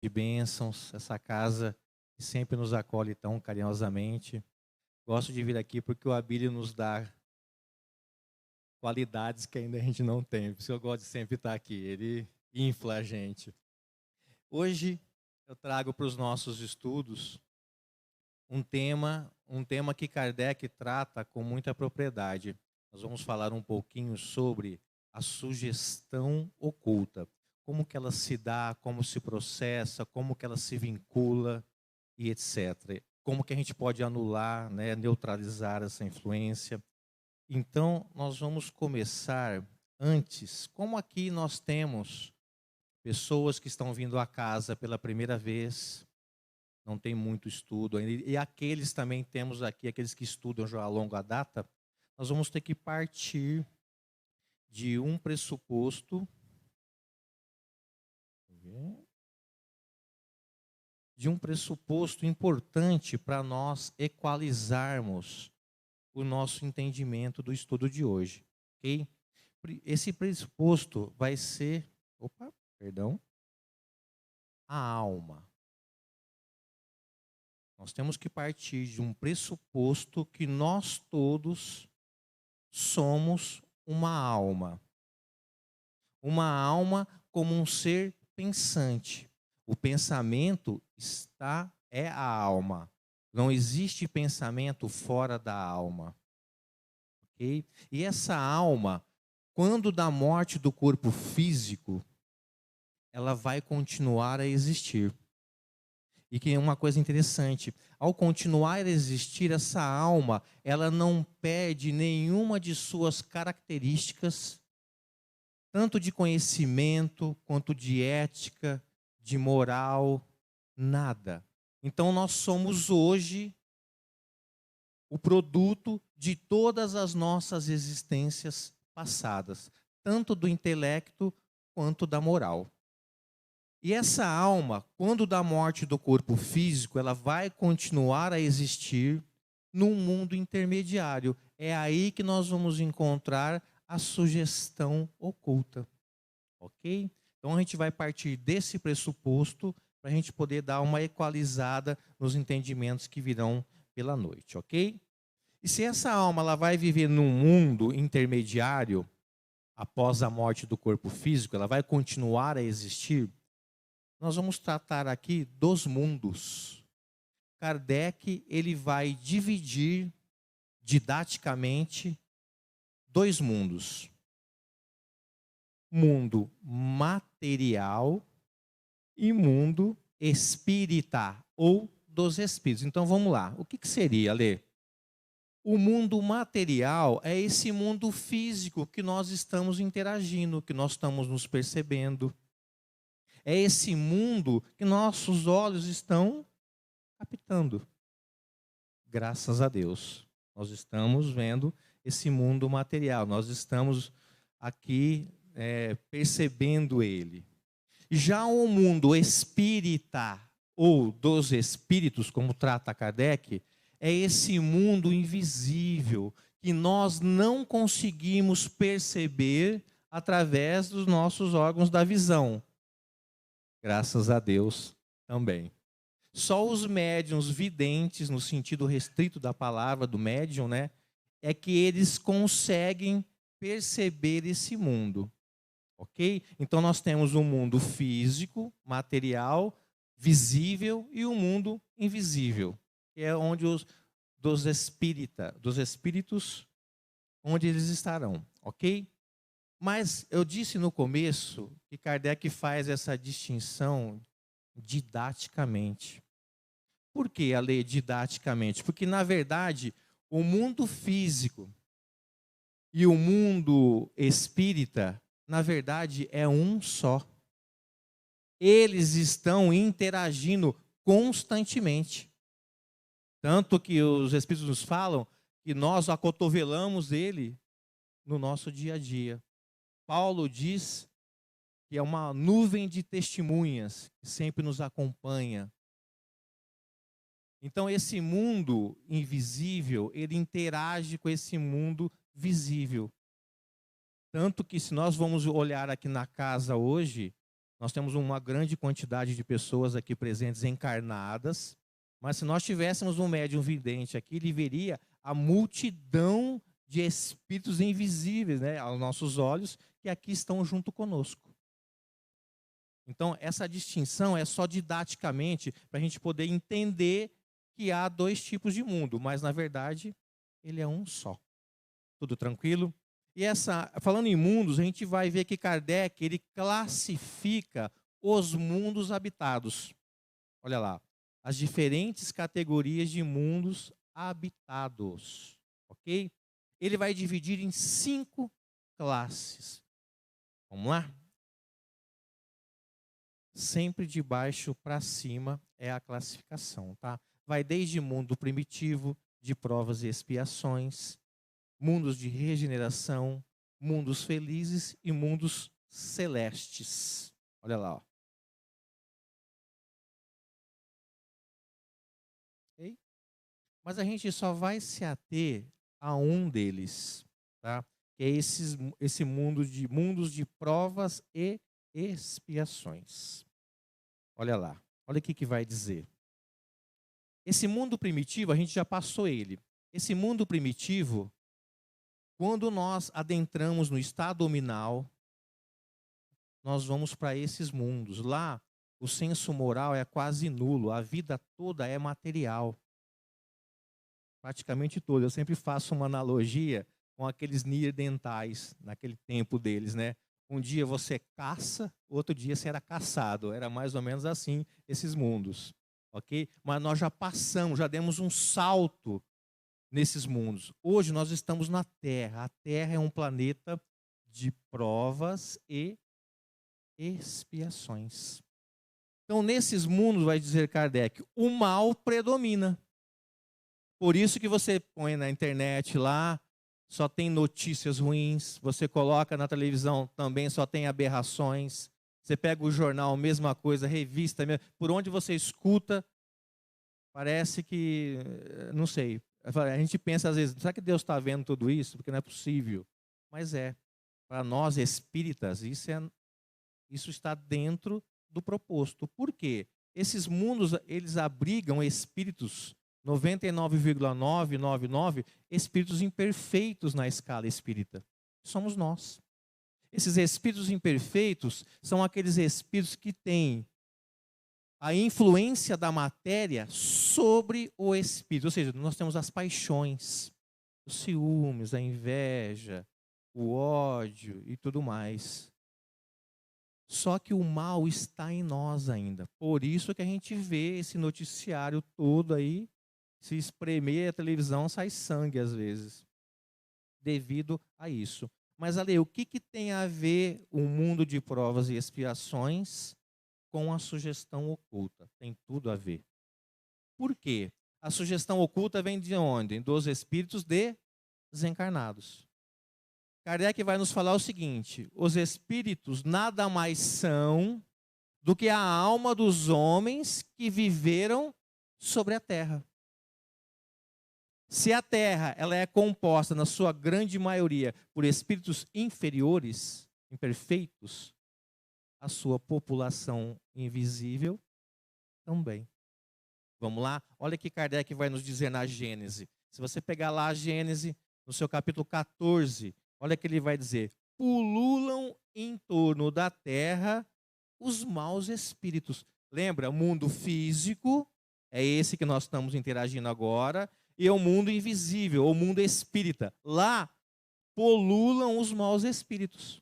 de bênçãos, essa casa que sempre nos acolhe tão carinhosamente. Gosto de vir aqui porque o Abílio nos dá qualidades que ainda a gente não tem. Por isso eu gosto de sempre estar aqui. Ele infla a gente. Hoje eu trago para os nossos estudos um tema que Kardec trata com muita propriedade. Nós vamos falar um pouquinho sobre a sugestão oculta. Como que ela se dá, como se processa, como que ela se vincula e etc. Como que a gente pode anular, né, neutralizar essa influência. Então, nós vamos começar antes. Como aqui nós temos pessoas que estão vindo à casa pela primeira vez, não tem muito estudo ainda, e aqueles também temos aqui, aqueles que estudam já a longa data, nós vamos ter que partir de um pressuposto, importante para nós equalizarmos o nosso entendimento do estudo de hoje, ok? Esse pressuposto vai ser, a alma. Nós temos que partir de um pressuposto que nós todos somos uma alma. Uma alma como um ser pensante. O pensamento é a alma. Não existe pensamento fora da alma. Okay? E essa alma, quando da morte do corpo físico, ela vai continuar a existir. E que é uma coisa interessante, ao continuar a existir, essa alma, ela não perde nenhuma de suas características, tanto de conhecimento, quanto de ética, de moral, nada. Então nós somos hoje o produto de todas as nossas existências passadas, tanto do intelecto quanto da moral. E essa alma, quando da morte do corpo físico, ela vai continuar a existir num mundo intermediário. É aí que nós vamos encontrar a sugestão oculta. Ok? Então a gente vai partir desse pressuposto para a gente poder dar uma equalizada nos entendimentos que virão pela noite. Ok? E se essa alma ela vai viver num mundo intermediário, após a morte do corpo físico, ela vai continuar a existir. Nós vamos tratar aqui dos mundos. Kardec, ele vai dividir didaticamente dois mundos. Mundo material e mundo espírita, ou dos espíritos. Então vamos lá. O que seria, Lê? O mundo material é esse mundo físico que nós estamos interagindo, que nós estamos nos percebendo. É esse mundo que nossos olhos estão captando. Graças a Deus. Nós estamos vendo esse mundo material. Nós estamos aqui percebendo ele. Já o mundo espírita, ou dos espíritos, como trata Kardec, é esse mundo invisível que nós não conseguimos perceber através dos nossos órgãos da visão. Graças a Deus também. Só os médiuns videntes, no sentido restrito da palavra do médium, né, é que eles conseguem perceber esse mundo. Ok? Então nós temos um mundo físico, material, visível e o um mundo invisível, que é onde dos espíritos, onde eles estarão. Ok? Mas eu disse no começo que Kardec faz essa distinção didaticamente. Por que a lei didaticamente? Porque, na verdade, o mundo físico e o mundo espírita, na verdade, é um só. Eles estão interagindo constantemente. Tanto que os espíritos nos falam que nós acotovelamos ele no nosso dia a dia. Paulo diz que é uma nuvem de testemunhas que sempre nos acompanha. Então esse mundo invisível, ele interage com esse mundo visível. Tanto que se nós vamos olhar aqui na casa hoje, Nós temos uma grande quantidade de pessoas aqui presentes encarnadas, mas se nós tivéssemos um médium vidente aqui, ele veria a multidão de espíritos invisíveis, né, aos nossos olhos, que aqui estão junto conosco. Então, essa distinção é só didaticamente para a gente poder entender que há dois tipos de mundo, mas na verdade ele é um só. Tudo tranquilo? E falando em mundos, a gente vai ver que Kardec ele classifica os mundos habitados. Olha lá, as diferentes categorias de mundos habitados, ok? Ele vai dividir em 5 classes. Vamos lá? Sempre de baixo para cima é a classificação, tá? Vai desde mundo primitivo, de provas e expiações, mundos de regeneração, mundos felizes e mundos celestes. Olha lá, ó. Okay? Mas a gente só vai se ater a um deles, tá? Que é esse mundos de provas e expiações. Olha lá, olha o que vai dizer. Esse mundo primitivo, a gente já passou ele. Esse mundo primitivo, quando nós adentramos no estado nominal, nós vamos para esses mundos. Lá, o senso moral é quase nulo, a vida toda é material. Praticamente toda. Eu sempre faço uma analogia com aqueles neandertais, naquele tempo deles, né? Um dia você caça, outro dia você era caçado. Era mais ou menos assim esses mundos, ok? Mas nós já passamos, já demos um salto nesses mundos. Hoje nós estamos na Terra. A Terra é um planeta de provas e expiações. Então, nesses mundos, vai dizer Kardec, o mal predomina. Por isso que você põe na internet lá, só tem notícias ruins. Você coloca na televisão, também só tem aberrações. Você pega o jornal, mesma coisa, revista, por onde você escuta, parece que, não sei. A gente pensa às vezes, será que Deus está vendo tudo isso? Porque não é possível. Mas é. Para nós espíritas, isso está dentro do proposto. Por quê? Esses mundos, eles abrigam espíritos 99,999 espíritos imperfeitos na escala espírita. Somos nós. Esses espíritos imperfeitos são aqueles espíritos que têm a influência da matéria sobre o espírito. Ou seja, nós temos as paixões, os ciúmes, a inveja, o ódio e tudo mais. Só que o mal está em nós ainda. Por isso que a gente vê esse noticiário todo aí. Se espremer a televisão, sai sangue às vezes. Devido a isso. Mas, Ale, o que tem a ver o mundo de provas e expiações com a sugestão oculta? Tem tudo a ver. Por quê? A sugestão oculta vem de onde? Dos espíritos desencarnados. Kardec vai nos falar o seguinte: os espíritos nada mais são do que a alma dos homens que viveram sobre a terra. Se a terra ela é composta, na sua grande maioria, por espíritos inferiores, imperfeitos, a sua população invisível também. Vamos lá? Olha o que Kardec vai nos dizer na Gênese. Se você pegar lá a Gênese, no seu capítulo 14, olha o que ele vai dizer. Pululam em torno da terra os maus espíritos. Lembra, o mundo físico, é esse que nós estamos interagindo agora, e o mundo invisível, o mundo espírita. Lá, pululam os maus espíritos.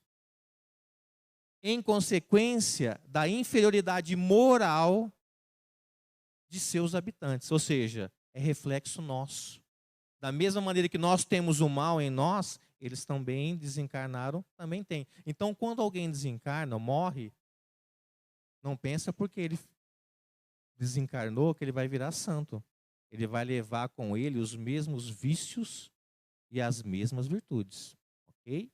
Em consequência da inferioridade moral de seus habitantes. Ou seja, é reflexo nosso. Da mesma maneira que nós temos o mal em nós, eles também desencarnaram, também têm. Então, quando alguém desencarna, morre, não pensa porque ele desencarnou que ele vai virar santo. Ele vai levar com ele os mesmos vícios e as mesmas virtudes. Ok?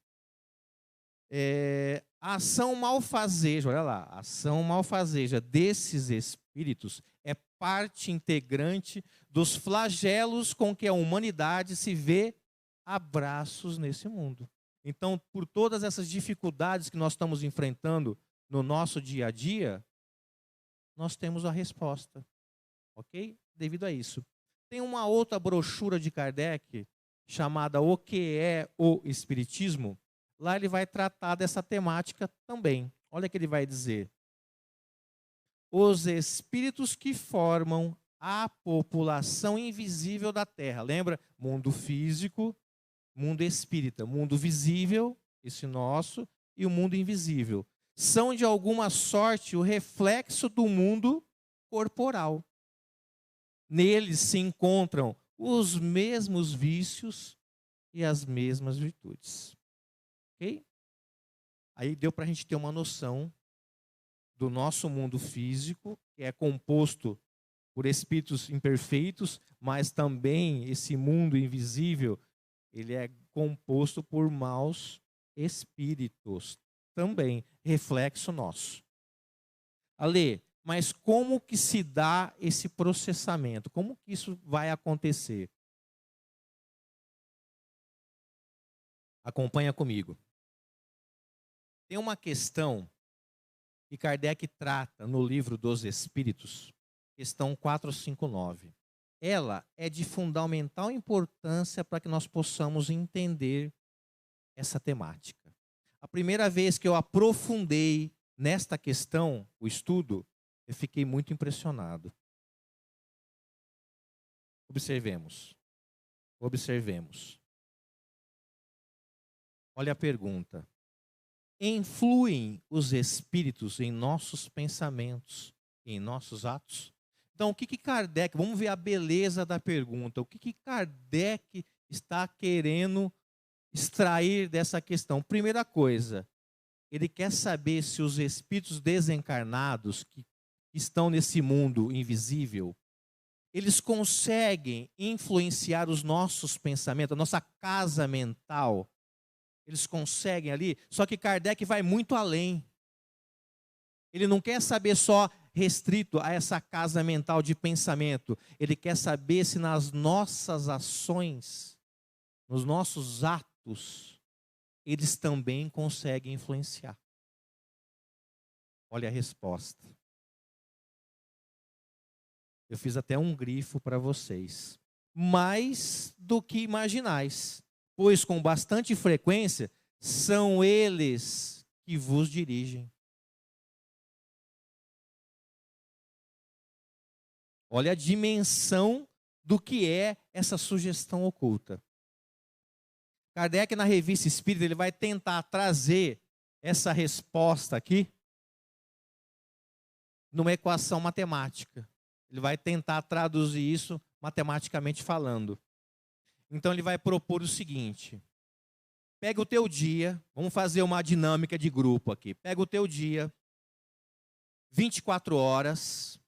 A ação malfazeja, olha lá, a ação malfazeja desses espíritos é parte integrante dos flagelos com que a humanidade se vê a braços nesse mundo. Então, por todas essas dificuldades que nós estamos enfrentando no nosso dia a dia, nós temos a resposta, ok? Devido a isso. Tem uma outra brochura de Kardec, chamada O que é o Espiritismo. Lá ele vai tratar dessa temática também. Olha o que ele vai dizer. Os espíritos que formam a população invisível da Terra. Lembra? Mundo físico, mundo espírita. Mundo visível, esse nosso, e o mundo invisível. São de alguma sorte o reflexo do mundo corporal. Neles se encontram os mesmos vícios e as mesmas virtudes. Ok? Aí deu para a gente ter uma noção do nosso mundo físico, que é composto por espíritos imperfeitos, mas também esse mundo invisível, ele é composto por maus espíritos, também reflexo nosso. Ale, mas como que se dá esse processamento? Como que isso vai acontecer? Acompanha comigo. Tem uma questão que Kardec trata no livro dos Espíritos, questão 459. Ela é de fundamental importância para que nós possamos entender essa temática. A primeira vez que eu aprofundei nesta questão, o estudo, eu fiquei muito impressionado. Observemos. Observemos. Olha a pergunta. Influem os espíritos em nossos pensamentos, em nossos atos? Então, o que Kardec, vamos ver a beleza da pergunta, o que Kardec está querendo extrair dessa questão? Primeira coisa, ele quer saber se os espíritos desencarnados que estão nesse mundo invisível, eles conseguem influenciar os nossos pensamentos, a nossa casa mental. Eles conseguem ali, só que Kardec vai muito além. Ele não quer saber só restrito a essa casa mental de pensamento. Ele quer saber se nas nossas ações, nos nossos atos, eles também conseguem influenciar. Olha a resposta. Eu fiz até um grifo para vocês. Mais do que imaginais, pois com bastante frequência são eles que vos dirigem. Olha a dimensão do que é essa sugestão oculta. Kardec, na Revista Espírita, ele vai tentar trazer essa resposta aqui numa equação matemática. Ele vai tentar traduzir isso matematicamente falando. Então ele vai propor o seguinte: pega o teu dia, vamos fazer uma dinâmica de grupo aqui. Pega o teu dia, 24 horas,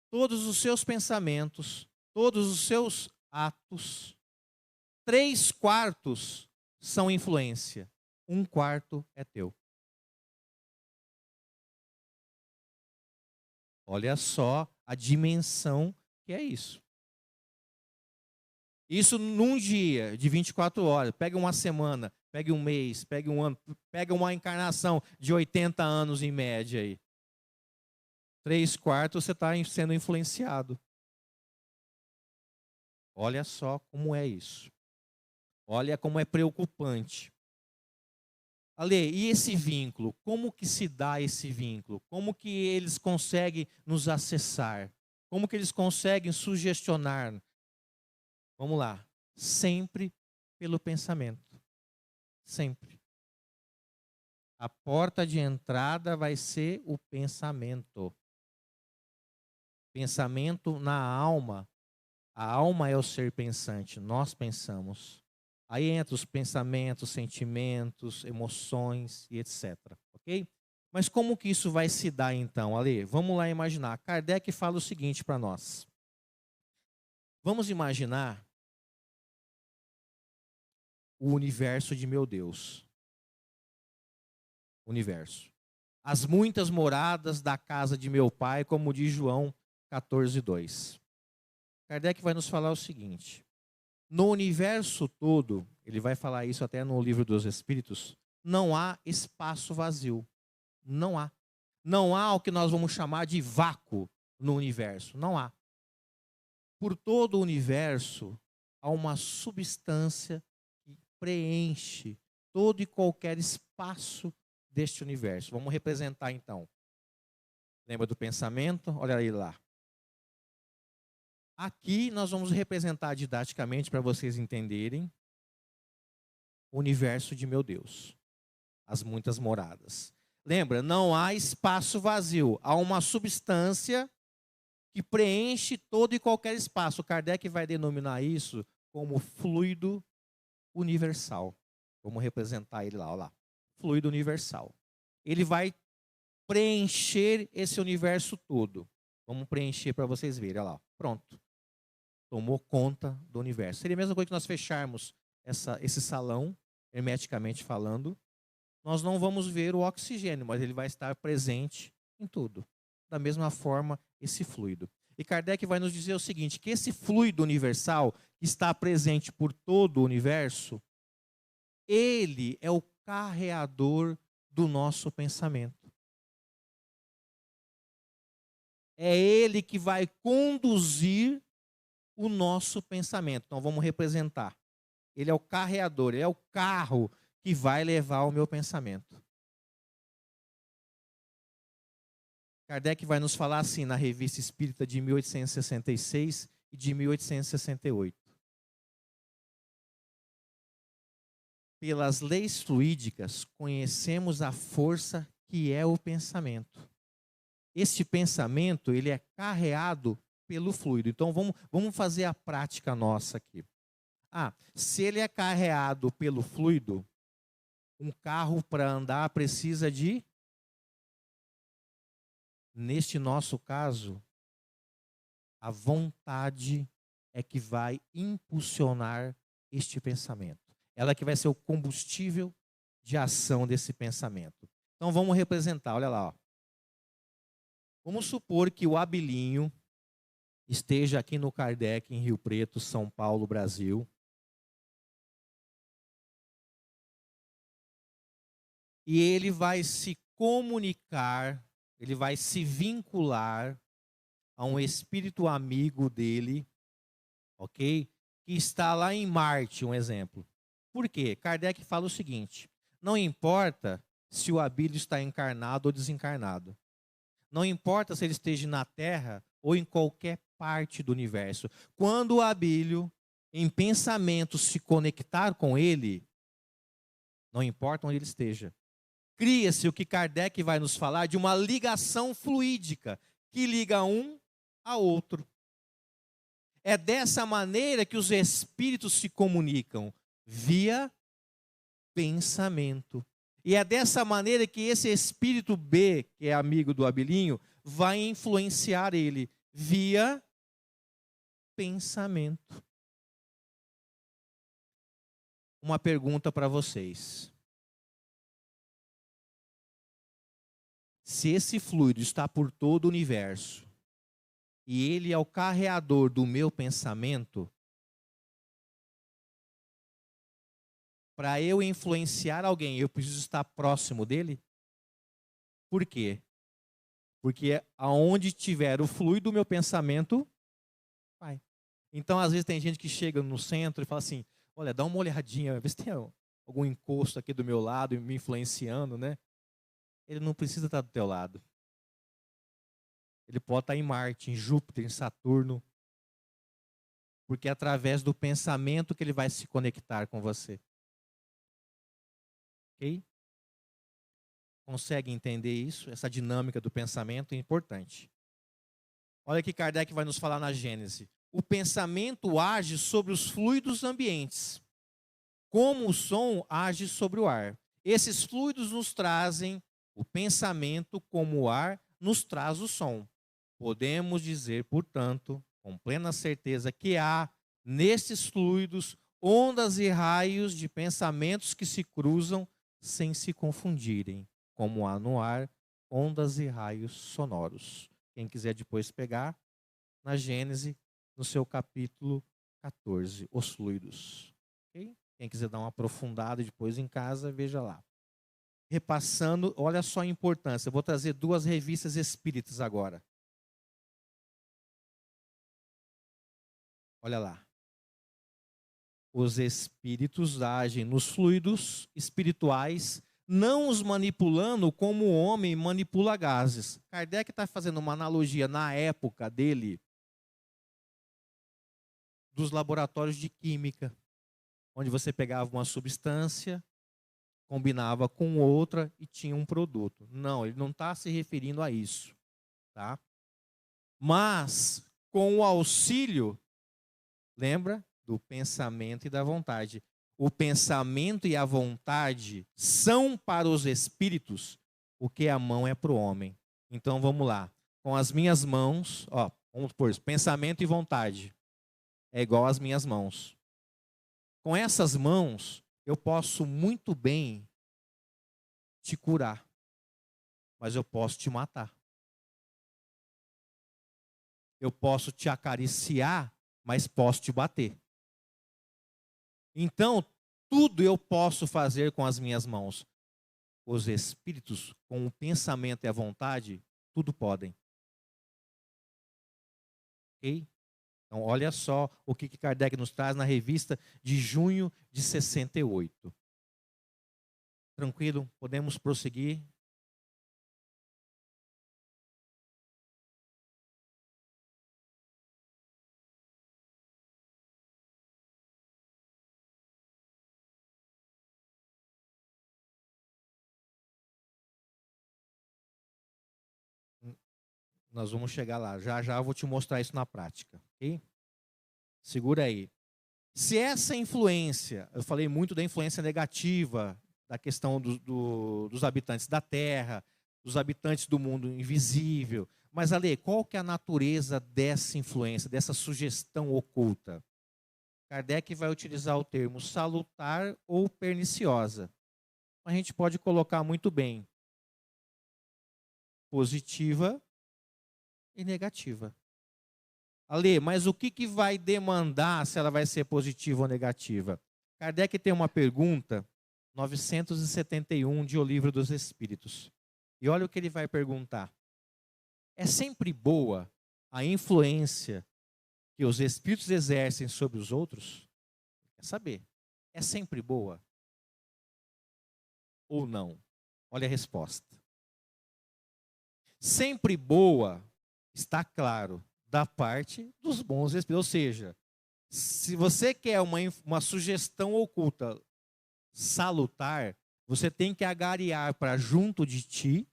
todos os seus pensamentos, todos os seus atos, 3/4 são influência, 1/4 é teu. Olha só a dimensão que é isso. Isso num dia de 24 horas. Pega uma semana, pega um mês, pega um ano, pega uma encarnação de 80 anos em média aí. 3/4 você está sendo influenciado. Olha só como é isso. Olha como é preocupante. Ale, e esse vínculo? Como que se dá esse vínculo? Como que eles conseguem nos acessar? Como que eles conseguem sugestionar? Vamos lá. Sempre pelo pensamento. Sempre. A porta de entrada vai ser o pensamento. Pensamento na alma. A alma é o ser pensante. Nós pensamos. Aí entra os pensamentos, sentimentos, emoções e etc. Ok? Mas como que isso vai se dar então, Ale? Vamos lá imaginar. Kardec fala o seguinte para nós. Vamos imaginar o universo de meu Deus. Universo. As muitas moradas da casa de meu pai, como diz João 14:2. Kardec vai nos falar o seguinte. No universo todo, ele vai falar isso até no livro dos Espíritos, não há espaço vazio. Não há. Não há o que nós vamos chamar de vácuo no universo. Não há. Por todo o universo, há uma substância que preenche todo e qualquer espaço deste universo. Vamos representar então. Lembra do pensamento? Olha aí lá. Aqui nós vamos representar didaticamente para vocês entenderem o universo de meu Deus. As muitas moradas. Lembra, não há espaço vazio. Há uma substância que preenche todo e qualquer espaço. Kardec vai denominar isso como fluido universal. Vamos representar ele lá, olha lá. Fluido universal. Ele vai preencher esse universo todo. Vamos preencher para vocês verem, olha lá. Pronto. Tomou conta do universo. Seria a mesma coisa que nós fecharmos esse salão, hermeticamente falando. Nós não vamos ver o oxigênio, mas ele vai estar presente em tudo. Da mesma forma, esse fluido. E Kardec vai nos dizer o seguinte, que esse fluido universal que está presente por todo o universo, ele é o carreador do nosso pensamento. É ele que vai conduzir o nosso pensamento. Então vamos representar. Ele é o carreador, ele é o carro que vai levar o meu pensamento. Kardec vai nos falar assim na Revista Espírita de 1866 e de 1868. Pelas leis fluídicas, conhecemos a força que é o pensamento. Este pensamento, ele é carreado pelo fluido. Então, vamos fazer a prática nossa aqui. Se ele é carreado pelo fluido, um carro para andar precisa de, neste nosso caso, a vontade é que vai impulsionar este pensamento. Ela que vai ser o combustível de ação desse pensamento. Então vamos representar, olha lá. Ó. Vamos supor que o Abilinho esteja aqui no Kardec, em Rio Preto, São Paulo, Brasil. E ele vai se comunicar, ele vai se vincular a um espírito amigo dele, ok? Que está lá em Marte, um exemplo. Por quê? Kardec fala o seguinte, não importa se o Abílio está encarnado ou desencarnado. Não importa se ele esteja na Terra ou em qualquer parte do universo. Quando o Abílio, em pensamento, se conectar com ele, não importa onde ele esteja, cria-se o que Kardec vai nos falar de uma ligação fluídica, que liga um a outro. É dessa maneira que os espíritos se comunicam, via pensamento. E é dessa maneira que esse espírito B, que é amigo do Abilinho, vai influenciar ele, via pensamento. Uma pergunta para vocês. Se esse fluido está por todo o universo, e ele é o carreador do meu pensamento, para eu influenciar alguém, eu preciso estar próximo dele? Por quê? Porque aonde tiver o fluido do meu pensamento, vai. Então, às vezes, tem gente que chega no centro e fala assim, olha, dá uma olhadinha, vê se tem algum encosto aqui do meu lado me influenciando, né? Ele não precisa estar do teu lado. Ele pode estar em Marte, em Júpiter, em Saturno, porque é através do pensamento que ele vai se conectar com você. Ok? Consegue entender isso? Essa dinâmica do pensamento é importante. Olha que Kardec vai nos falar na Gênese. O pensamento age sobre os fluidos ambientes, como o som age sobre o ar. Esses fluidos nos trazem o pensamento, como o ar nos traz o som. Podemos dizer, portanto, com plena certeza, que há nesses fluidos ondas e raios de pensamentos que se cruzam sem se confundirem, como há no ar ondas e raios sonoros. Quem quiser depois pegar, na Gênese, no seu capítulo 14, os fluidos. Okay? Quem quiser dar uma aprofundada depois em casa, veja lá. repassando, olha só a importância. Eu vou trazer 2 revistas espíritas agora. Olha lá. Os espíritos agem nos fluidos espirituais, não os manipulando como o homem manipula gases. Kardec está fazendo uma analogia na época dele dos laboratórios de química, onde você pegava uma substância, combinava com outra e tinha um produto. Não, ele não está se referindo a isso, tá? Mas com o auxílio, lembra? Do pensamento e da vontade. O pensamento e a vontade são para os espíritos o que a mão é para o homem. Então vamos lá. Com as minhas mãos, ó, vamos por isso, pensamento e vontade é igual às minhas mãos. Com essas mãos, eu posso muito bem te curar, mas eu posso te matar. Eu posso te acariciar, mas posso te bater. Então, tudo eu posso fazer com as minhas mãos. Os espíritos, com o pensamento e a vontade, tudo podem. Ok? Então, olha só o que Kardec nos traz na revista de junho de 68. Tranquilo? Podemos prosseguir? Nós vamos chegar lá. Já já eu vou te mostrar isso na prática. Ok? Segura aí. Se essa influência, eu falei muito da influência negativa, da questão dos habitantes da Terra, dos habitantes do mundo invisível. Mas, Ale, qual que é a natureza dessa influência, dessa sugestão oculta? Kardec vai utilizar o termo salutar ou perniciosa. A gente pode colocar muito bem positiva e negativa. Ale, mas o que vai demandar se ela vai ser positiva ou negativa? Kardec tem uma pergunta, 971 de O Livro dos Espíritos. E olha o que ele vai perguntar. É sempre boa a influência que os espíritos exercem sobre os outros? Quer saber? É sempre boa? Ou não? Olha a resposta. Sempre boa, está claro, da parte dos bons espíritos. Ou seja, se você quer uma sugestão oculta salutar, você tem que agariar para junto de ti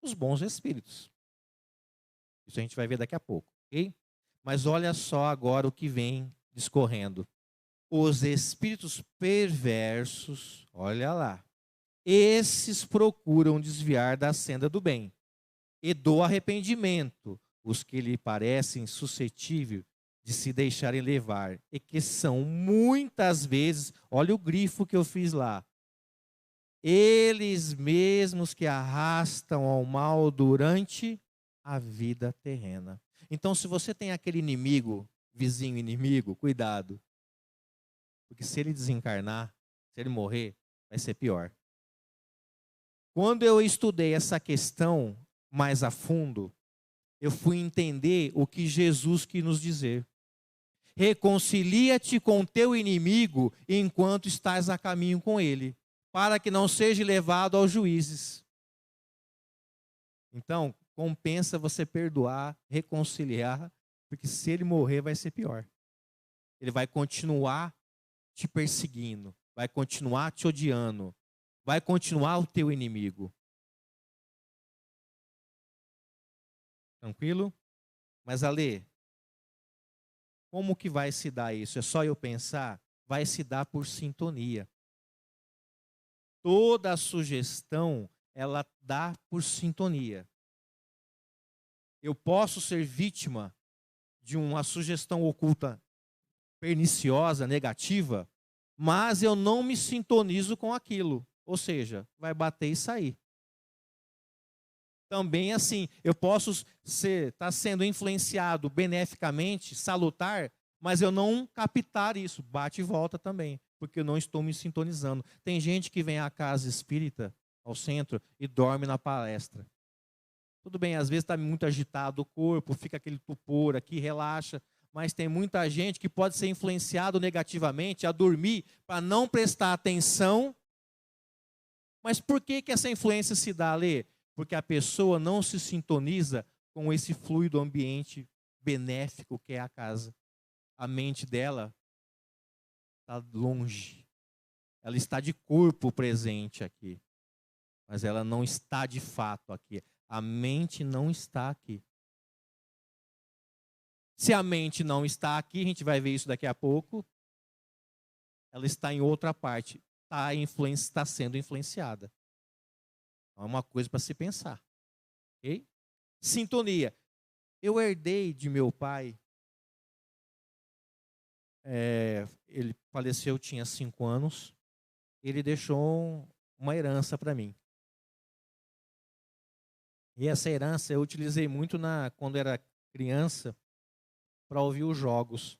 os bons espíritos. Isso a gente vai ver daqui a pouco, ok? Mas olha só agora o que vem discorrendo. Os espíritos perversos, olha lá, esses procuram desviar da senda do bem e do arrependimento os que lhe parecem suscetíveis de se deixarem levar, e que são muitas vezes, olha o grifo que eu fiz lá, eles mesmos que arrastam ao mal durante a vida terrena. Então, se você tem aquele inimigo, vizinho inimigo, cuidado. Porque se ele desencarnar, se ele morrer, vai ser pior. Quando eu estudei essa questão mais a fundo, eu fui entender o que Jesus quis nos dizer. Reconcilia-te com teu inimigo enquanto estás a caminho com ele, para que não seja levado aos juízes. Então, compensa você perdoar, reconciliar, porque se ele morrer vai ser pior. Ele vai continuar te perseguindo, vai continuar te odiando, vai continuar o teu inimigo. Tranquilo? Mas, Ale, como que vai se dar isso? É só eu pensar? Vai se dar por sintonia. Toda a sugestão, ela dá por sintonia. Eu posso ser vítima de uma sugestão oculta perniciosa, negativa, mas eu não me sintonizo com aquilo. Ou seja, vai bater e sair. Também assim, eu posso estar sendo influenciado beneficamente, salutar, mas eu não captar isso, bate e volta também. porque eu não estou me sintonizando. Tem gente que vem à casa espírita, ao centro, e dorme na palestra. Tudo bem, às vezes está muito agitado o corpo, fica aquele tupor aqui, relaxa, mas tem muita gente que pode ser influenciado negativamente a dormir para não prestar atenção. Mas por que essa influência se dá, Lê? Porque a pessoa não se sintoniza com esse fluido ambiente benéfico que é a casa. A mente dela está longe. Ela está de corpo presente aqui, mas ela não está de fato aqui. A mente não está aqui. Se a mente não está aqui, a gente vai ver isso daqui a pouco, ela está em outra parte, está sendo influenciada. É uma coisa para se pensar. Okay? Sintonia. Eu herdei de meu pai, ele faleceu, eu tinha 5 anos, ele deixou uma herança para mim. E essa herança eu utilizei muito quando era criança para ouvir os jogos.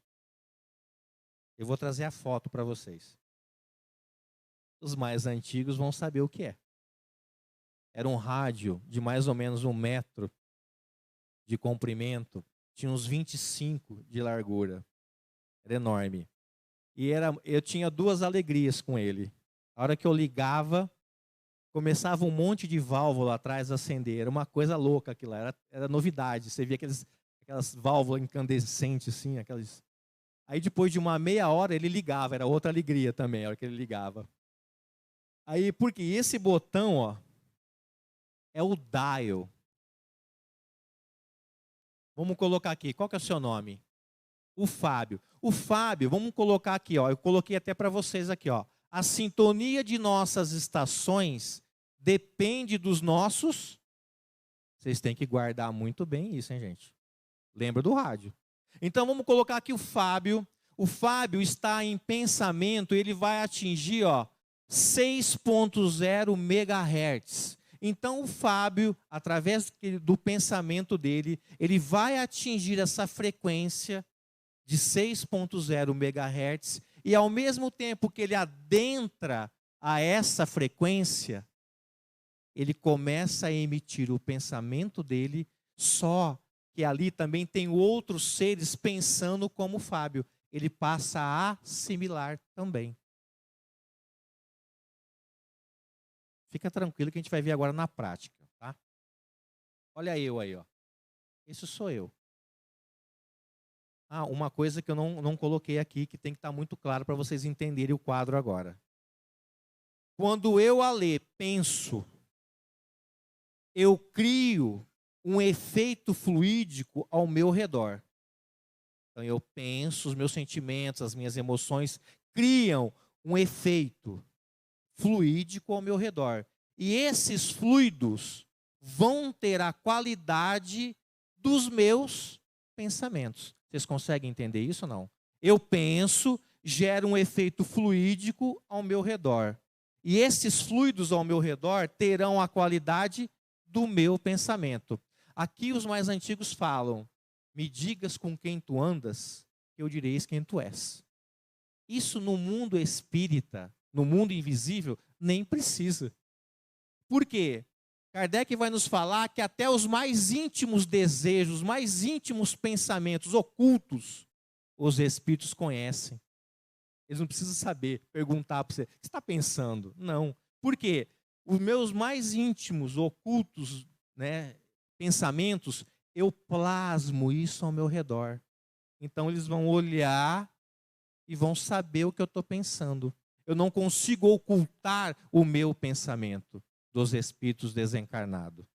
Eu vou trazer a foto para vocês. Os mais antigos vão saber o que é. Era um rádio de mais ou menos 1 metro de comprimento, tinha uns 25 de largura. Era enorme. E eu tinha 2 alegrias com ele. A hora que eu ligava, começava um monte de válvula atrás a acender. Era uma coisa louca aquilo lá, era novidade. Você via aquelas válvulas incandescentes, assim, aquelas. Aí depois de uma meia hora ele ligava, era outra alegria também, a hora que ele ligava. Aí, porque esse botão, ó, é o dial. Vamos colocar aqui, qual que é o seu nome? O Fábio. O Fábio, vamos colocar aqui, ó, eu coloquei até para vocês aqui, ó. A sintonia de nossas estações depende dos nossos. Vocês têm que guardar muito bem isso, hein, gente? Lembra do rádio. Então vamos colocar aqui o Fábio. O Fábio está em pensamento, ele vai atingir, ó, 6.0 MHz. Então o Fábio, através do pensamento dele, ele vai atingir essa frequência de 6.0 MHz, e ao mesmo tempo que ele adentra a essa frequência, ele começa a emitir o pensamento dele, só que ali também tem outros seres pensando como o Fábio. Ele passa a assimilar também. Fica tranquilo que a gente vai ver agora na prática, tá? Olha eu aí, ó. Esse sou eu. Ah, uma coisa que eu não coloquei aqui, que tem que estar muito claro para vocês entenderem o quadro agora. Quando eu, Alê, penso, eu crio um efeito fluídico ao meu redor. Então eu penso, os meus sentimentos, as minhas emoções criam um efeito fluídico ao meu redor. E esses fluidos vão ter a qualidade dos meus pensamentos. Vocês conseguem entender isso ou não? Eu penso, gera um efeito fluídico ao meu redor. E esses fluidos ao meu redor terão a qualidade do meu pensamento. Aqui os mais antigos falam: me digas com quem tu andas, que eu direis quem tu és. Isso no mundo espírita, no mundo invisível, nem precisa. Por quê? Kardec vai nos falar que até os mais íntimos desejos, os mais íntimos pensamentos ocultos, os espíritos conhecem. Eles não precisam saber, perguntar para você: o que você está pensando? Não. Por quê? Os meus mais íntimos, ocultos, né, pensamentos, eu plasmo isso ao meu redor. Então eles vão olhar e vão saber o que eu estou pensando. Eu não consigo ocultar o meu pensamento dos espíritos desencarnados.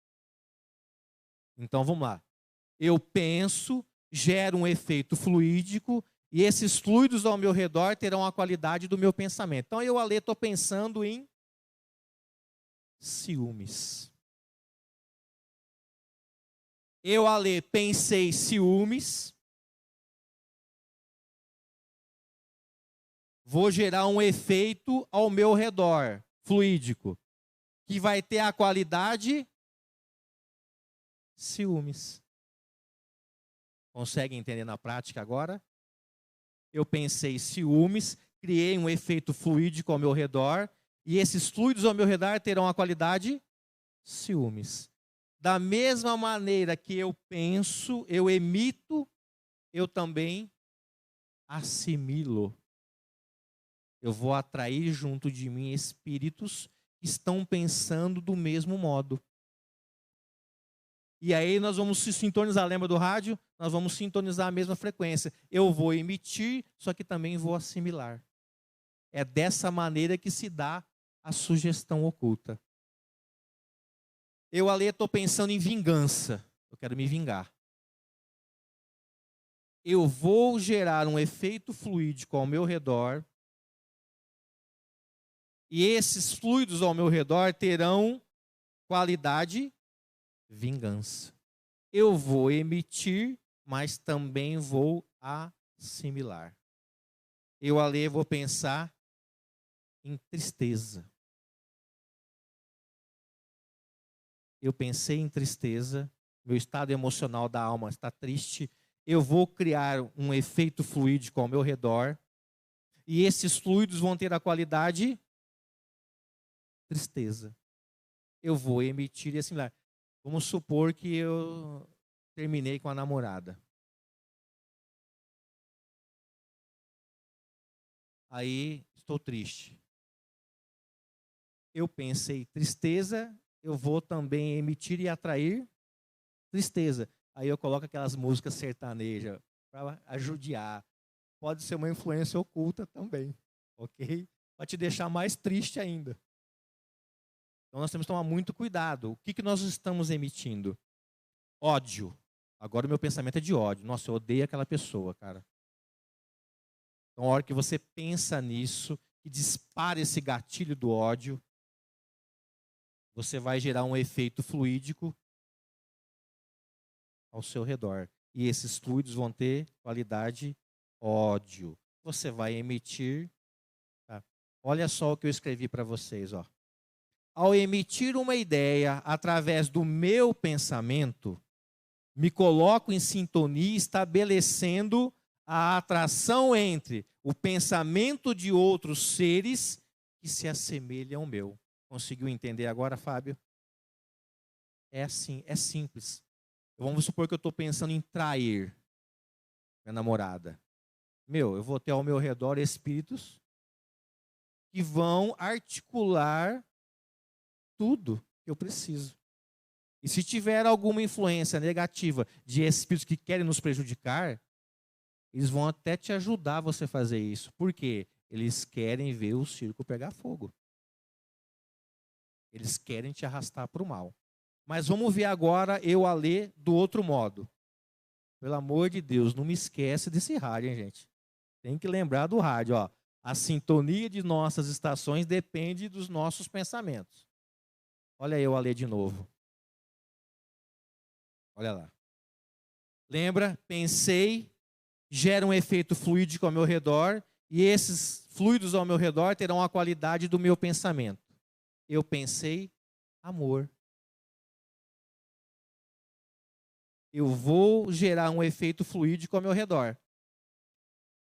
Então vamos lá. Eu penso, gero um efeito fluídico, e esses fluidos ao meu redor terão a qualidade do meu pensamento. Então eu, Alê, estou pensando em ciúmes. Eu, Alê, pensei ciúmes. Vou gerar um efeito ao meu redor, fluídico, que vai ter a qualidade ciúmes. Consegue entender na prática agora? Eu pensei ciúmes, criei um efeito fluídico ao meu redor, e esses fluidos ao meu redor terão a qualidade ciúmes. Da mesma maneira que eu penso, eu emito, eu também assimilo. Eu vou atrair junto de mim espíritos que estão pensando do mesmo modo. E aí nós vamos se sintonizar, lembra do rádio? Nós vamos sintonizar a mesma frequência. Eu vou emitir, só que também vou assimilar. É dessa maneira que se dá a sugestão oculta. Eu, Ale, estou pensando em vingança. Eu quero me vingar. Eu vou gerar um efeito fluídico ao meu redor. E esses fluidos ao meu redor terão qualidade vingança. Eu vou emitir, mas também vou assimilar. Eu, Ale, vou pensar em tristeza. Eu pensei em tristeza, meu estado emocional da alma está triste, eu vou criar um efeito fluídico ao meu redor, e esses fluidos vão ter a qualidade tristeza. Eu vou emitir e assimilar. Vamos supor que eu terminei com a namorada. Aí estou triste. Eu pensei tristeza, eu vou também emitir e atrair tristeza. Aí eu coloco aquelas músicas sertanejas para ajudiar. Pode ser uma influência oculta também, ok? Para te deixar mais triste ainda. Então nós temos que tomar muito cuidado. O que nós estamos emitindo? Ódio. Agora o meu pensamento é de ódio. Nossa, eu odeio aquela pessoa, cara. Então a hora que você pensa nisso, e dispara esse gatilho do ódio, você vai gerar um efeito fluídico ao seu redor. E esses fluidos vão ter qualidade ódio. Você vai emitir. Tá? Olha só o que eu escrevi para vocês. Ó. Ao emitir uma ideia através do meu pensamento, me coloco em sintonia, estabelecendo a atração entre o pensamento de outros seres que se assemelham ao meu. Conseguiu entender agora, Fábio? É assim, é simples. Vamos supor que eu estou pensando em trair minha namorada. Eu vou ter ao meu redor espíritos que vão articular tudo que eu preciso. E se tiver alguma influência negativa de espíritos que querem nos prejudicar, eles vão até te ajudar a você fazer isso. Por quê? Eles querem ver o circo pegar fogo. Eles querem te arrastar para o mal. Mas vamos ver agora eu a ler do outro modo. Pelo amor de Deus, não me esquece desse rádio, hein, gente? Tem que lembrar do rádio, ó. A sintonia de nossas estações depende dos nossos pensamentos. Olha eu a ler de novo. Olha lá. Lembra? Pensei, gera um efeito fluídico ao meu redor, e esses fluidos ao meu redor terão a qualidade do meu pensamento. Eu pensei amor. Eu vou gerar um efeito fluídico ao meu redor.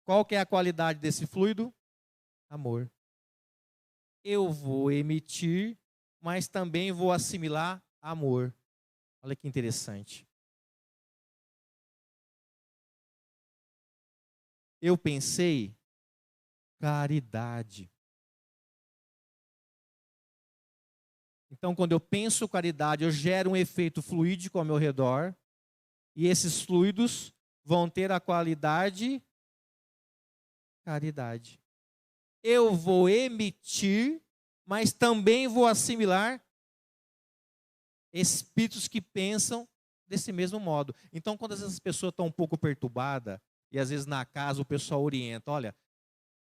Qual que é a qualidade desse fluido? Amor. Eu vou emitir, mas também vou assimilar amor. Olha que interessante. Eu pensei caridade. Então, quando eu penso caridade, eu gero um efeito fluídico ao meu redor, e esses fluidos vão ter a qualidade caridade. Eu vou emitir, mas também vou assimilar espíritos que pensam desse mesmo modo. Então, quando essas pessoas estão um pouco perturbadas, e às vezes na casa o pessoal orienta, olha,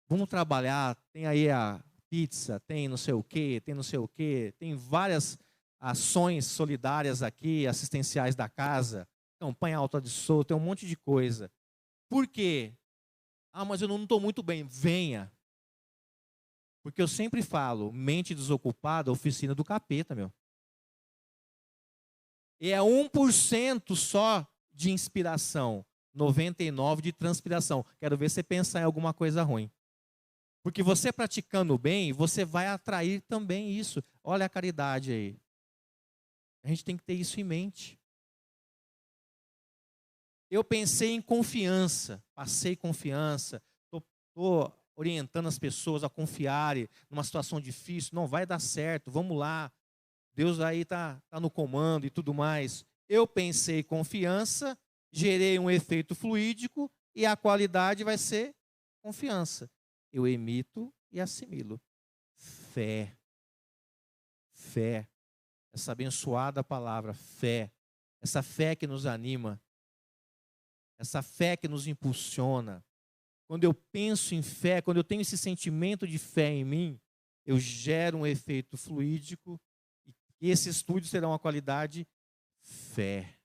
vamos trabalhar, tem aí a pizza, tem não sei o quê, tem não sei o quê, tem várias ações solidárias aqui, assistenciais da casa, campanha alta de sol, tem um monte de coisa. Por quê? Ah, mas eu não estou muito bem. Venha. Porque eu sempre falo, mente desocupada, oficina do capeta, meu. E é 1% só de inspiração, 99% de transpiração. Quero ver você pensar em alguma coisa ruim. Porque você praticando o bem, você vai atrair também isso. Olha a caridade aí. A gente tem que ter isso em mente. Eu pensei em confiança, passei confiança, estou orientando as pessoas a confiarem numa situação difícil, não vai dar certo, vamos lá, Deus aí tá no comando e tudo mais. Eu pensei confiança, gerei um efeito fluídico e a qualidade vai ser confiança. Eu emito e assimilo. Fé, fé, essa abençoada palavra, fé, essa fé que nos anima, essa fé que nos impulsiona. Quando eu penso em fé, quando eu tenho esse sentimento de fé em mim, eu gero um efeito fluídico e esse estudo terá uma qualidade fé.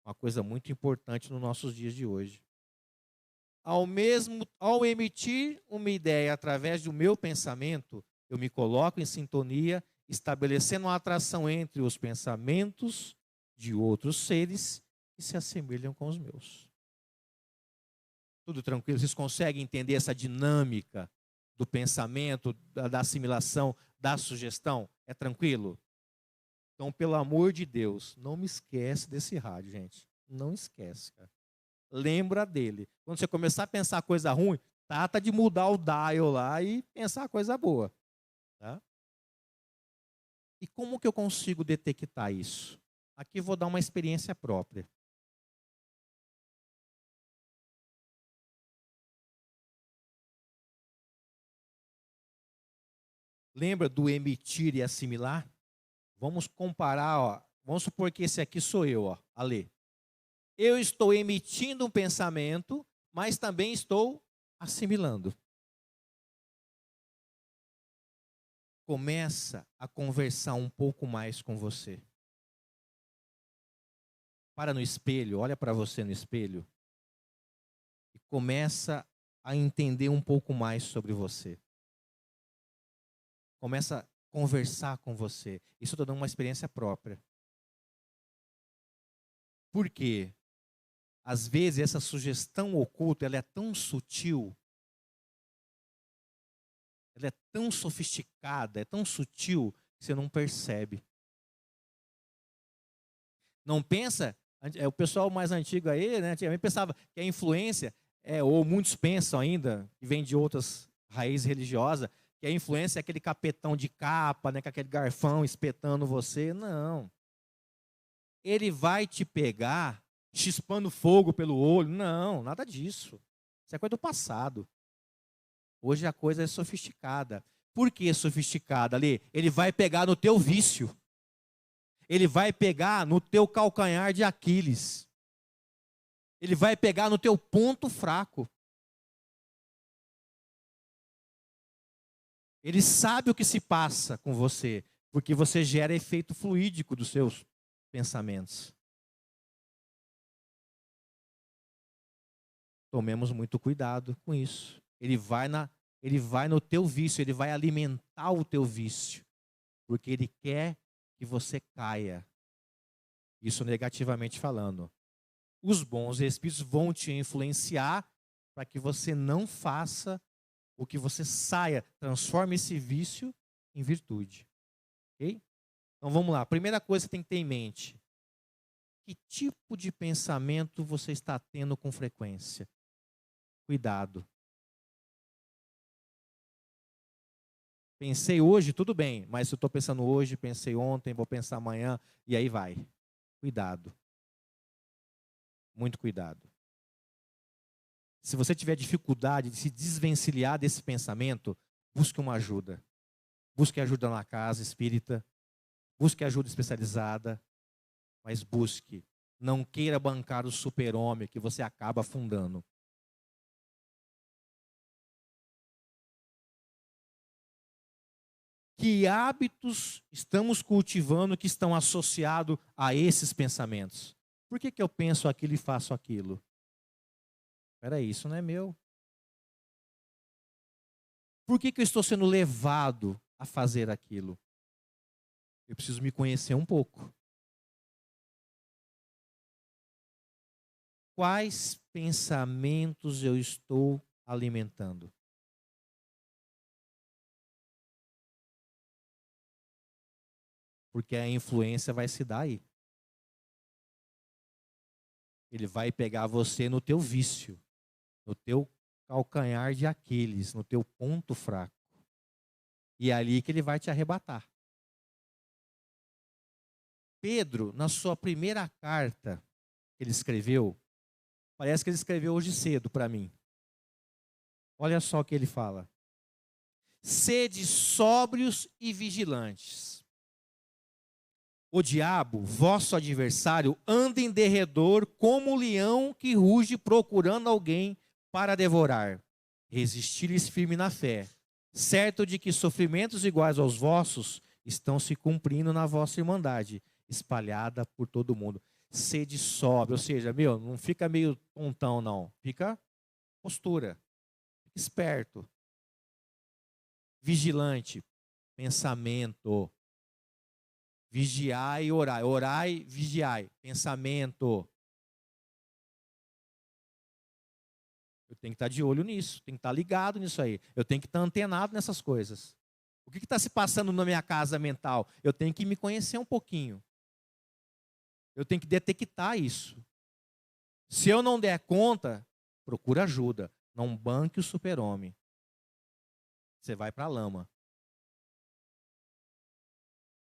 Uma coisa muito importante nos nossos dias de hoje. Ao emitir uma ideia através do meu pensamento, eu me coloco em sintonia, estabelecendo uma atração entre os pensamentos de outros seres que se assemelham com os meus. Tudo tranquilo? Vocês conseguem entender essa dinâmica do pensamento, da assimilação, da sugestão? É tranquilo? Então, pelo amor de Deus, não me esquece desse rádio, gente. Não esquece, cara. Lembra dele. Quando você começar a pensar coisa ruim, trata de mudar o dial lá e pensar coisa boa. Tá? E como que eu consigo detectar isso? Aqui eu vou dar uma experiência própria. Lembra do emitir e assimilar? Vamos comparar, ó. Vamos supor que esse aqui sou eu, ó, Ale. Eu estou emitindo um pensamento, mas também estou assimilando. Começa a conversar um pouco mais com você. Para no espelho, olha para você no espelho e começa a entender um pouco mais sobre você. Começa a conversar com você. Isso eu estou dando uma experiência própria. Por quê? Às vezes essa sugestão oculta, ela é tão sutil, ela é tão sofisticada, é tão sutil que você não percebe. Não pensa, o pessoal mais antigo aí, né, antigamente pensava que a influência, ou muitos pensam ainda, que vem de outras raízes religiosas, que a influência é aquele capetão de capa, né, com aquele garfão espetando você. Não. Ele vai te pegar chispando fogo pelo olho. Não, nada disso. Isso é coisa do passado. Hoje a coisa é sofisticada. Por que sofisticada, ali? Ele vai pegar no teu vício. Ele vai pegar no teu calcanhar de Aquiles. Ele vai pegar no teu ponto fraco. Ele sabe o que se passa com você, porque você gera efeito fluídico dos seus pensamentos. Tomemos muito cuidado com isso. Ele vai no teu vício, ele vai alimentar o teu vício, porque ele quer que você caia. Isso negativamente falando. Os bons espíritos vão te influenciar para que você não faça o que você saia, transforme esse vício em virtude. Ok? Então vamos lá. Primeira coisa que você tem que ter em mente: que tipo de pensamento você está tendo com frequência? Cuidado. Pensei hoje, tudo bem, mas se eu estou pensando hoje, pensei ontem, vou pensar amanhã, e aí vai. Cuidado. Muito cuidado. Se você tiver dificuldade de se desvencilhar desse pensamento, busque uma ajuda. Busque ajuda na casa espírita, busque ajuda especializada, mas busque. Não queira bancar o super-homem que você acaba afundando. Que hábitos estamos cultivando que estão associados a esses pensamentos? Por que eu penso aquilo e faço aquilo? Espera aí, isso não é meu. Por que eu estou sendo levado a fazer aquilo? Eu preciso me conhecer um pouco. Quais pensamentos eu estou alimentando? Porque a influência vai se dar aí. Ele vai pegar você no teu vício, no teu calcanhar de Aquiles, no teu ponto fraco. E é ali que ele vai te arrebatar. Pedro, na sua primeira carta que ele escreveu, parece que ele escreveu hoje cedo para mim. Olha só o que ele fala. Sede sóbrios e vigilantes. O diabo, vosso adversário, anda em derredor como um leão que ruge procurando alguém para devorar. Resistir-lhes firme na fé, certo de que sofrimentos iguais aos vossos estão se cumprindo na vossa irmandade, espalhada por todo o mundo. Sede sóbrio, ou seja, não fica meio tontão, não. Fica postura, fica esperto. Vigilante, pensamento. Vigiai e orai. Orai, vigiai. Pensamento. Eu tenho que estar de olho nisso, tenho que estar ligado nisso aí. Eu tenho que estar antenado nessas coisas. O que está se passando na minha casa mental? Eu tenho que me conhecer um pouquinho. Eu tenho que detectar isso. Se eu não der conta, procura ajuda. Não banque o super-homem. Você vai para a lama.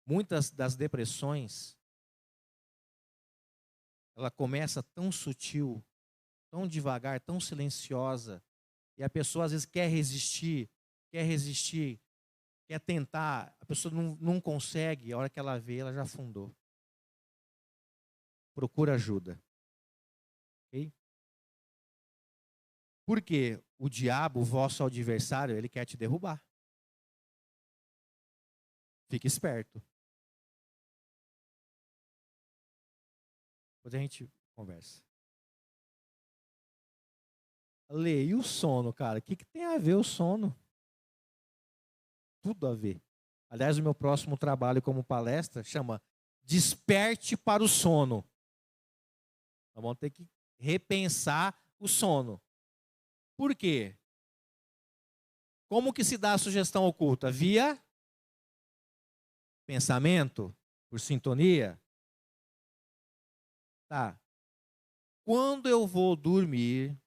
Muitas das depressões, ela começa tão sutil, tão devagar, tão silenciosa, e a pessoa às vezes quer resistir, quer tentar, a pessoa não consegue, a hora que ela vê, ela já afundou. Procura ajuda. Ok? Porque o diabo, o vosso adversário, ele quer te derrubar. Fique esperto. Depois a gente conversa. Lê, e o sono, cara? O que tem a ver o sono? Tudo a ver. Aliás, o meu próximo trabalho como palestra chama Desperte para o Sono. Nós vamos ter que repensar o sono. Por quê? Como que se dá a sugestão oculta? Via pensamento? Por sintonia? Tá. Quando eu vou dormir,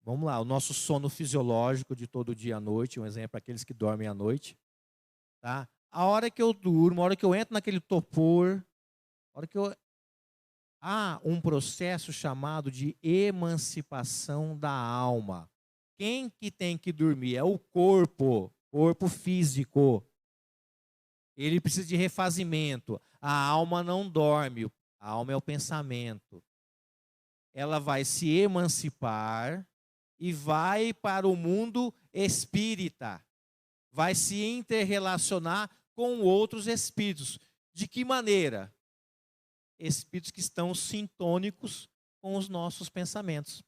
vamos lá, o nosso sono fisiológico de todo dia à noite, um exemplo para aqueles que dormem à noite, tá? A hora que eu durmo, a hora que eu entro naquele torpor, a hora que há um processo chamado de emancipação da alma. Quem que tem que dormir? É o corpo físico. Ele precisa de refazimento. A alma não dorme, a alma é o pensamento. Ela vai se emancipar e vai para o mundo espírita. Vai se interrelacionar com outros espíritos. De que maneira? Espíritos que estão sintônicos com os nossos pensamentos.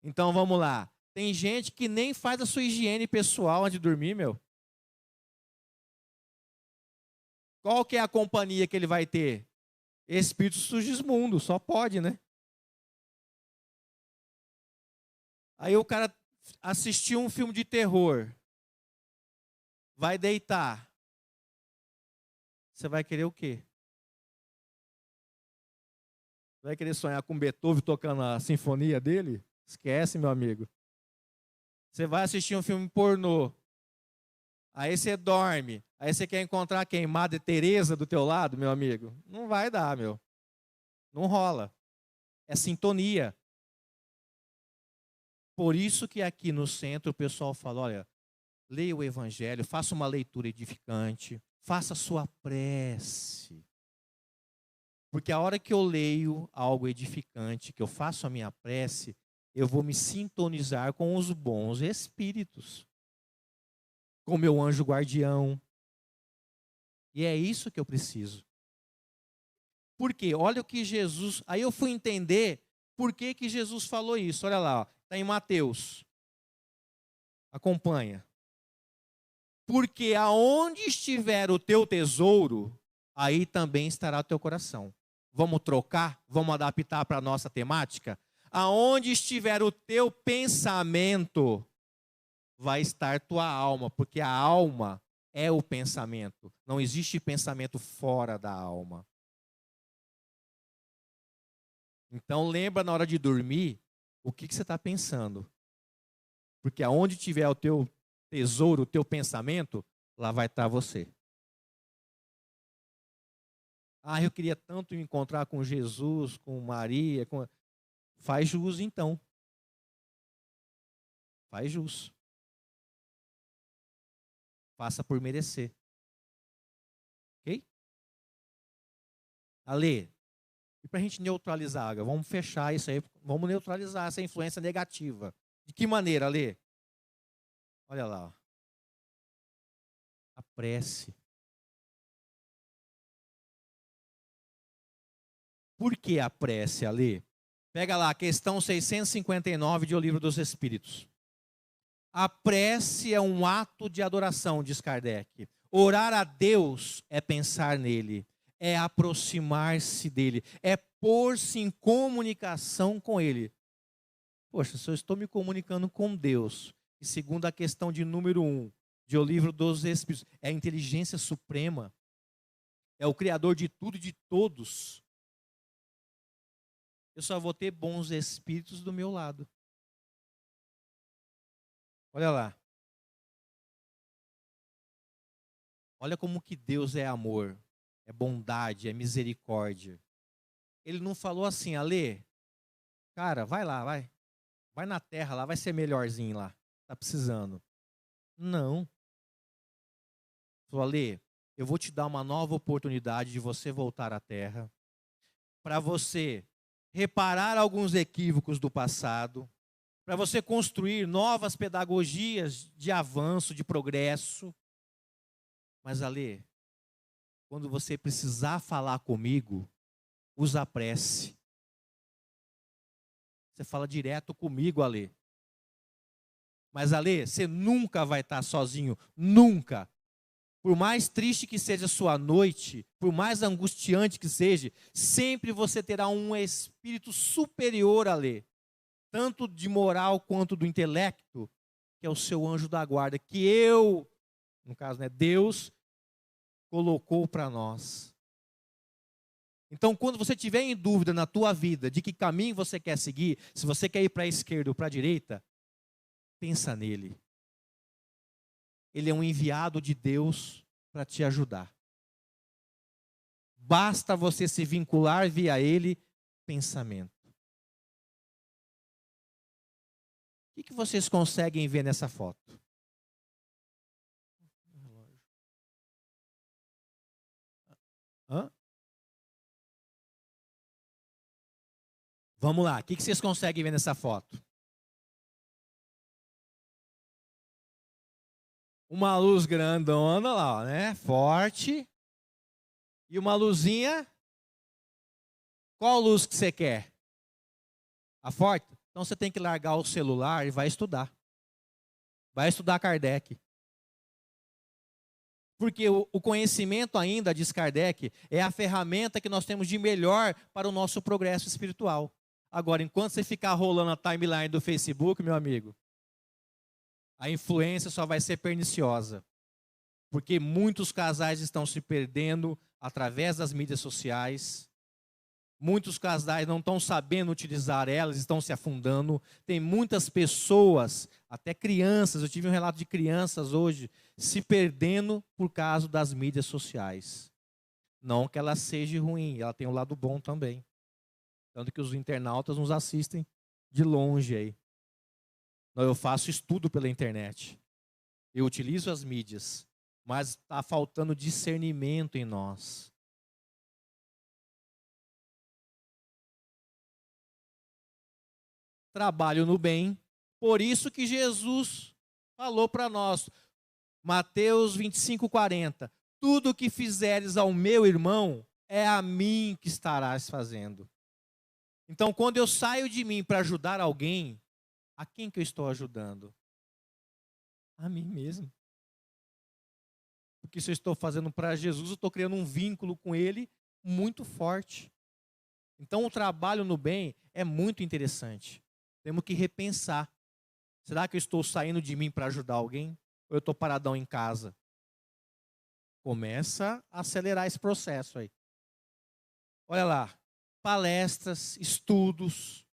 Então vamos lá. Tem gente que nem faz a sua higiene pessoal antes de dormir, meu. Qual que é a companhia que ele vai ter? Espíritos Sugismundo, só pode, né? Aí o cara assistiu um filme de terror. Vai deitar. Você vai querer o quê? Vai querer sonhar com Beethoven tocando a sinfonia dele? Esquece, meu amigo. Você vai assistir um filme pornô. Aí você dorme. Aí você quer encontrar quem? Madre Teresa do teu lado, meu amigo? Não vai dar, meu. Não rola. É sintonia. Por isso que aqui no centro o pessoal fala, olha, leia o evangelho, faça uma leitura edificante, faça a sua prece. Porque a hora que eu leio algo edificante, que eu faço a minha prece, eu vou me sintonizar com os bons espíritos. Com o meu anjo guardião. E é isso que eu preciso. Por quê? Olha o que Jesus... Aí eu fui entender por que Jesus falou isso. Olha lá, está em Mateus. Acompanha. Porque aonde estiver o teu tesouro, aí também estará o teu coração. Vamos trocar? Vamos adaptar para a nossa temática? Aonde estiver o teu pensamento, vai estar tua alma. Porque a alma é o pensamento. Não existe pensamento fora da alma. Então lembra na hora de dormir o que você está pensando. Porque aonde tiver o teu tesouro, o teu pensamento, lá vai estar você. Ah, eu queria tanto me encontrar com Jesus, com Maria. Faz jus então. Faz jus. Faça por merecer. Ok? Ale, e para a gente neutralizar, vamos fechar isso aí, vamos neutralizar essa influência negativa. De que maneira, Ale? Olha lá. Ó. A prece. Por que a prece, Ale? Pega lá, questão 659 de O Livro dos Espíritos. A prece é um ato de adoração, diz Kardec. Orar a Deus é pensar nele, é aproximar-se dele, é pôr-se em comunicação com ele. Poxa, se eu estou me comunicando com Deus, e segundo a questão de número 1 de O Livro dos Espíritos, é a inteligência suprema, é o Criador de tudo e de todos, eu só vou ter bons espíritos do meu lado. Olha lá. Olha como que Deus é amor, é bondade, é misericórdia. Ele não falou assim, Ale, cara, vai lá, vai. Vai na terra lá, vai ser melhorzinho lá. Tá precisando. Não. Falou, Ale, eu vou te dar uma nova oportunidade de você voltar à terra, para você reparar alguns equívocos do passado, para você construir novas pedagogias de avanço, de progresso. Mas, Ale, quando você precisar falar comigo, usa a prece. Você fala direto comigo, Ale. Mas, Ale, você nunca vai estar sozinho, nunca. Por mais triste que seja a sua noite, por mais angustiante que seja, sempre você terá um espírito superior, Ale, tanto de moral quanto do intelecto, que é o seu anjo da guarda, que no caso, né, Deus colocou para nós. Então, quando você tiver em dúvida na tua vida de que caminho você quer seguir, se você quer ir para a esquerda ou para a direita, pensa nele. Ele é um enviado de Deus para te ajudar. Basta você se vincular via ele, pensamento. O que vocês conseguem ver nessa foto? Hã? Vamos lá, o que vocês conseguem ver nessa foto? Uma luz grandona lá, né? Forte. E uma luzinha. Qual luz que você quer? A forte? Então você tem que largar o celular e vai estudar. Vai estudar Kardec. Porque o conhecimento ainda, diz Kardec, é a ferramenta que nós temos de melhor para o nosso progresso espiritual. Agora, enquanto você ficar rolando a timeline do Facebook, meu amigo, a influência só vai ser perniciosa. Porque muitos casais estão se perdendo através das mídias sociais. Muitos casais não estão sabendo utilizar elas, estão se afundando. Tem muitas pessoas, até crianças, eu tive um relato de crianças hoje, se perdendo por causa das mídias sociais. Não que ela seja ruim, ela tem um lado bom também. Tanto que os internautas nos assistem de longe aí. Eu faço estudo pela internet. Eu utilizo as mídias, mas está faltando discernimento em nós. Trabalho no bem, por isso que Jesus falou para nós, Mateus 25:40, tudo que fizeres ao meu irmão, é a mim que estarás fazendo. Então, quando eu saio de mim para ajudar alguém, a quem que eu estou ajudando? A mim mesmo. Porque se eu estou fazendo para Jesus, eu estou criando um vínculo com Ele muito forte. Então, o trabalho no bem é muito interessante. Temos que repensar. Será que eu estou saindo de mim para ajudar alguém? Ou eu estou paradão em casa? Começa a acelerar esse processo aí. Olha lá, palestras, estudos.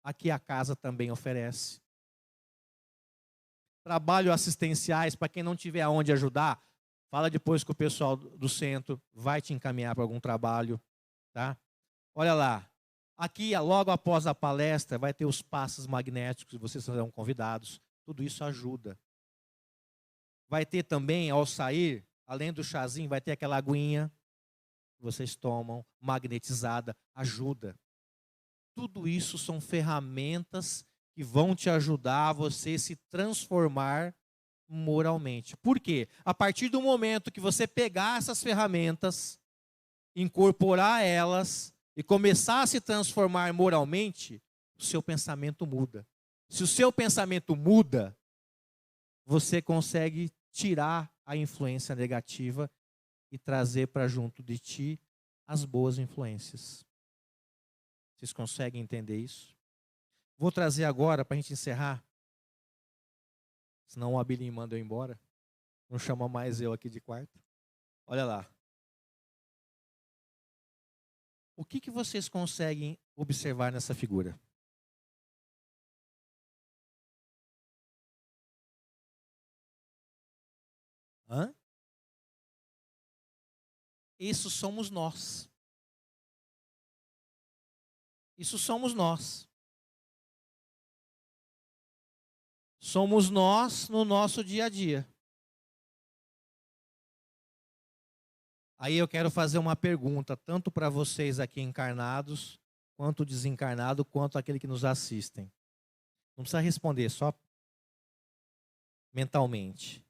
Aqui a casa também oferece. Trabalho assistenciais, para quem não tiver aonde ajudar, fala depois com o pessoal do centro, vai te encaminhar para algum trabalho, tá? Olha lá, aqui logo após a palestra vai ter os passes magnéticos, vocês serão convidados, tudo isso ajuda. Vai ter também, ao sair, além do chazinho, vai ter aquela aguinha que vocês tomam, magnetizada, ajuda. Tudo isso são ferramentas que vão te ajudar a você se transformar moralmente. Por quê? A partir do momento que você pegar essas ferramentas, incorporar elas e começar a se transformar moralmente, o seu pensamento muda. Se o seu pensamento muda, você consegue tirar a influência negativa e trazer para junto de ti as boas influências. Vocês conseguem entender isso? Vou trazer agora, para a gente encerrar, senão o Abilim manda eu embora. Não chama mais eu aqui de quarto. Olha lá. O que vocês conseguem observar nessa figura? Hã? Isso somos nós. Isso somos nós. Somos nós no nosso dia a dia. Aí eu quero fazer uma pergunta, tanto para vocês aqui encarnados, quanto desencarnado, quanto aquele que nos assistem. Não precisa responder, só mentalmente.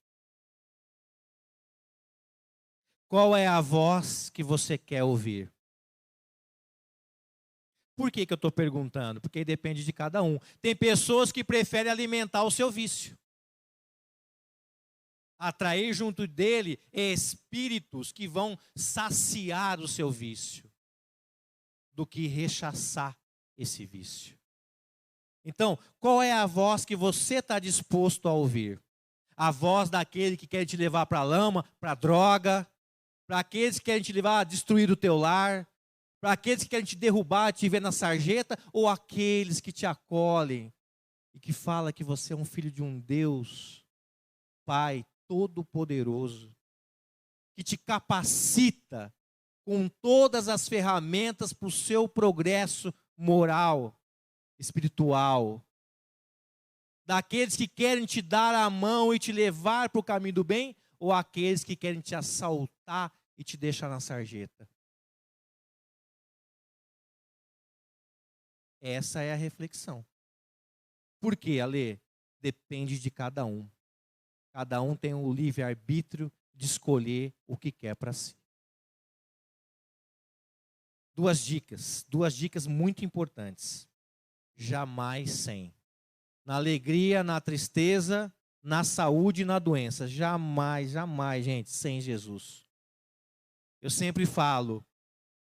Qual é a voz que você quer ouvir? Por que eu estou perguntando? Porque depende de cada um. Tem pessoas que preferem alimentar o seu vício. Atrair junto dele espíritos que vão saciar o seu vício, do que rechaçar esse vício. Então, qual é a voz que você está disposto a ouvir? A voz daquele que quer te levar para a lama, para a droga, para aqueles que querem te levar a destruir o teu lar, para aqueles que querem te derrubar, te ver na sarjeta, ou aqueles que te acolhem e que falam que você é um filho de um Deus, Pai Todo-Poderoso, que te capacita com todas as ferramentas para o seu progresso moral, espiritual. Daqueles que querem te dar a mão e te levar para o caminho do bem, ou aqueles que querem te assaltar e te deixar na sarjeta? Essa é a reflexão. Por quê, Alê? Depende de cada um. Cada um tem o livre-arbítrio de escolher o que quer para si. Duas dicas muito importantes. Jamais sem. Na alegria, na tristeza, na saúde e na doença. Jamais, jamais, gente, sem Jesus. Eu sempre falo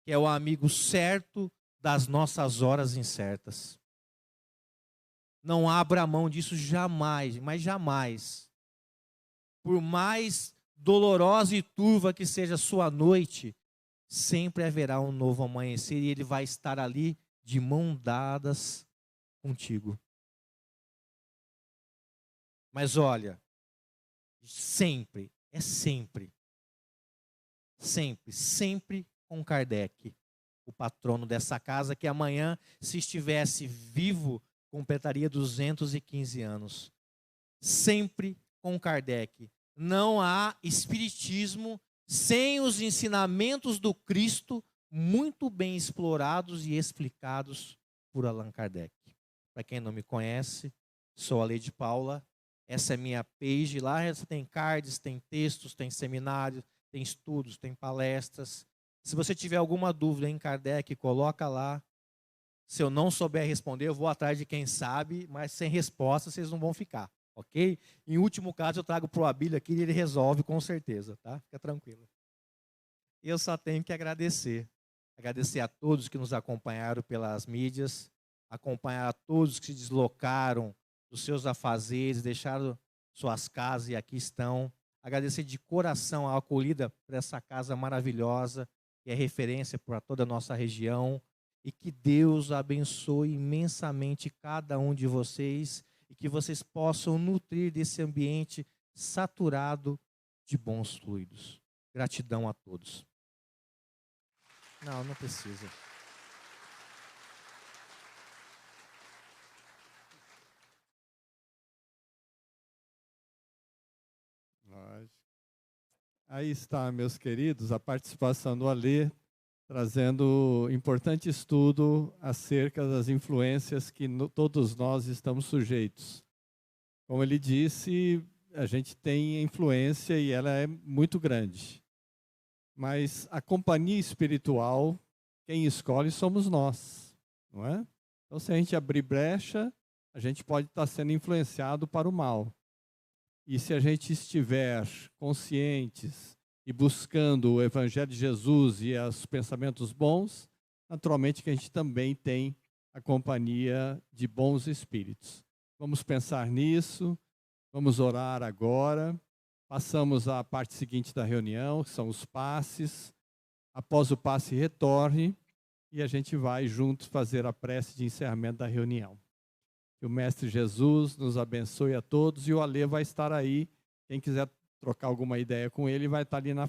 que é o amigo certo das nossas horas incertas. Não abra mão disso jamais, mas jamais. Por mais dolorosa e turva que seja a sua noite, sempre haverá um novo amanhecer e ele vai estar ali de mão dadas contigo. Mas olha, sempre, sempre com Kardec, o patrono dessa casa, que amanhã, se estivesse vivo, completaria 215 anos. Sempre com Kardec. Não há espiritismo sem os ensinamentos do Cristo, muito bem explorados e explicados por Allan Kardec. Para quem não me conhece, sou Alê de Paula. Essa é minha page. Lá tem cards, tem textos, tem seminários, tem estudos, tem palestras. Se você tiver alguma dúvida em Kardec, coloca lá. Se eu não souber responder, eu vou atrás de quem sabe, mas sem resposta vocês não vão ficar, ok? Em último caso, eu trago para o Abílio aqui e ele resolve com certeza, tá? Fica tranquilo. Eu só tenho que agradecer. Agradecer a todos que nos acompanharam pelas mídias, acompanhar a todos que se deslocaram dos seus afazeres, deixaram suas casas e aqui estão agradecer de coração a acolhida por essa casa maravilhosa, que é referência para toda a nossa região, e que Deus abençoe imensamente cada um de vocês, e que vocês possam nutrir desse ambiente saturado de bons fluidos. Gratidão a todos. Não, não precisa. Lógico. Aí está, meus queridos, a participação do Alê, trazendo importante estudo acerca das influências que todos nós estamos sujeitos. Como ele disse, a gente tem influência e ela é muito grande. Mas a companhia espiritual, quem escolhe somos nós, não é? Então, se a gente abrir brecha, a gente pode estar sendo influenciado para o mal. E se a gente estiver conscientes e buscando o Evangelho de Jesus e os pensamentos bons, naturalmente que a gente também tem a companhia de bons espíritos. Vamos pensar nisso, vamos orar agora. Passamos à parte seguinte da reunião, que são os passes. Após o passe, retorne e a gente vai juntos fazer a prece de encerramento da reunião. Que o Mestre Jesus nos abençoe a todos e o Alê vai estar aí. Quem quiser trocar alguma ideia com ele, vai estar ali na